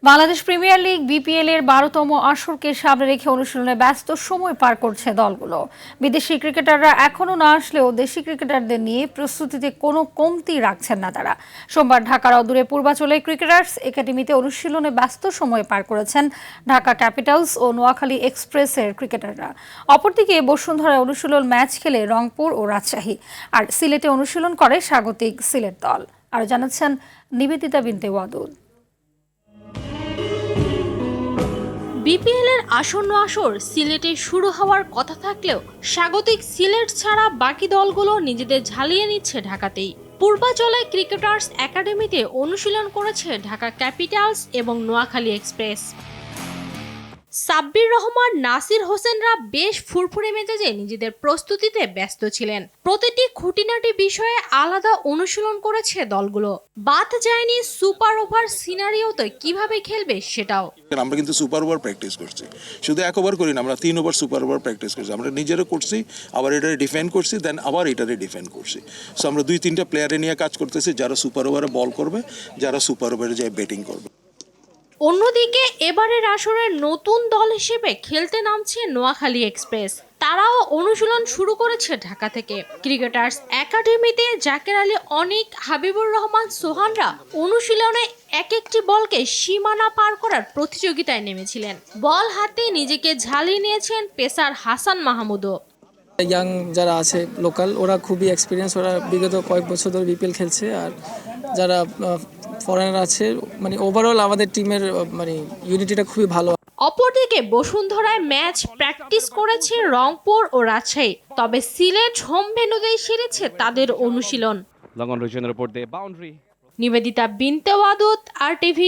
Bangladesh premier league BPL এর 12তম আসরকে সামনে রেখে অনুশীলনে ব্যস্ত সময় পার করছে দলগুলো। বিদেশি ক্রিকেটাররা এখনো না আসলেও দেশি ক্রিকেটারদের নিয়ে প্রস্তুতিতে কোনো কমতি রাখছেন না তারা। সোমবার ঢাকার অদূরে পূর্বাঞ্চলে ক্রিকেটার্স একাডেমিতে অনুশীলনে ব্যস্ত সময় পার করেছেন ঢাকা ক্যাপিটালস ও নোয়াখালী এক্সপ্রেসের ক্রিকেটাররা। অপরদিকে বসুন্ধরায় অনুশীলন ম্যাচ খেলে রংপুর ও রাজশাহী, আর সিলেটে অনুশীলন করে স্বাগতিক সিলেট দল। আর জানাচ্ছেন নিবেদিতা বিনতে ওয়াদুদ। বিপিএল এর আসন্ন আসর সিলেটে শুরু হওয়ার কথা থাকলেও স্বাগতিক সিলেট ছাড়া বাকি দলগুলো নিজেদের ঝালিয়ে নিচ্ছে ঢাকাতেই। পূর্বাঞ্চলে ক্রিকেটার্স একাডেমিতে অনুশীলন করেছে ঢাকা ক্যাপিটালস এবং নোয়াখালী এক্সপ্রেস। সাব্বির রহমান, নাসির হোসেনরা বেশ ফুরফুরে মেজাজে নিজেদের প্রস্তুতিতে ব্যস্ত ছিলেন। প্রতিটি খুঁটিনাটি বিষয়ে আলাদা অনুশীলন করেছে দলগুলো। বাদ যায়নি সুপার ওভার সিনারিওতে কিভাবে খেলবে সেটাও। আমরা কিন্তু সুপার ওভার প্র্যাকটিস করছি, শুধু এক ওভার করি না, আমরা 3 ওভার সুপার ওভার প্র্যাকটিস করছি। আমরা নিজেরও করছি, আবার এটারে ডিফেন্ড করছি, দেন আবার এটারে ডিফেন্ড করছি। সো আমরা 2-3টা প্লেয়ারে নিয়ে কাজ করতেছি, যারা সুপার ওভারে বল করবে, যারা সুপার ওভারে যায় ব্যাটিং করবে। অন্যদিকে এবারের আসরের নতুন দল হিসেবে খেলতে নামছে নোয়াখালী এক্সপ্রেস। তারাও অনুশীলন শুরু করেছে ঢাকা থেকে। ক্রিকেটার্স একাডেমিতে জাকের আলী, অনিক, হাবিবুর রহমান, সোহানরা অনুশীলনে এক একটি বলকে সীমানা পার করার প্রতিযোগিতায় নেমেছিলেন। বল হাতে নিজেকে ঝালিয়ে নিয়েছেন পেসার হাসান মাহমুদও। ইয়াং যারা আছে লোকাল, ওরা খুবই এক্সপিরিয়েন্স, ওরা বিগত কয়েক বছর ধরে বিপিএল খেলছে। আর যারা ফরেনার আছে, মানে ওভারঅল আমাদের টিমের মানে ইউনিটিটা খুবই ভালো। অপরদিকে বসুন্ধরায় ম্যাচ প্র্যাকটিস করেছে রংপুর ও রাজশাহী, তবে সিলেট হোম ভেন্যুতেই সেরেছে তাদের অনুশীলন। Long on Roshan report there. Boundary. Nivedita বিনতে ওয়াদুদ, RTV।